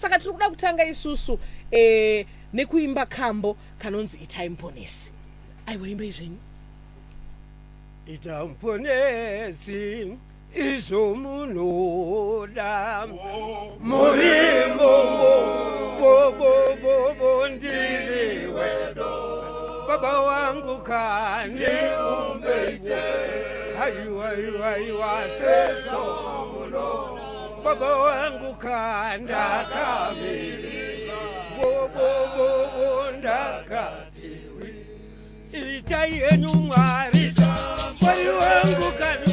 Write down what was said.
saka tiri kuda kutanga isusu nekuimba kambo kanonzi itai mponesi. Aiwa, imbai zvenyu. Ita mponesi izomunoda murimbo bobo ndiri wedo baba wangu kani umbeje aiwa seso baba wangu kanda kamili bobo ndakatiwi ita yenu mwari wari wangu kani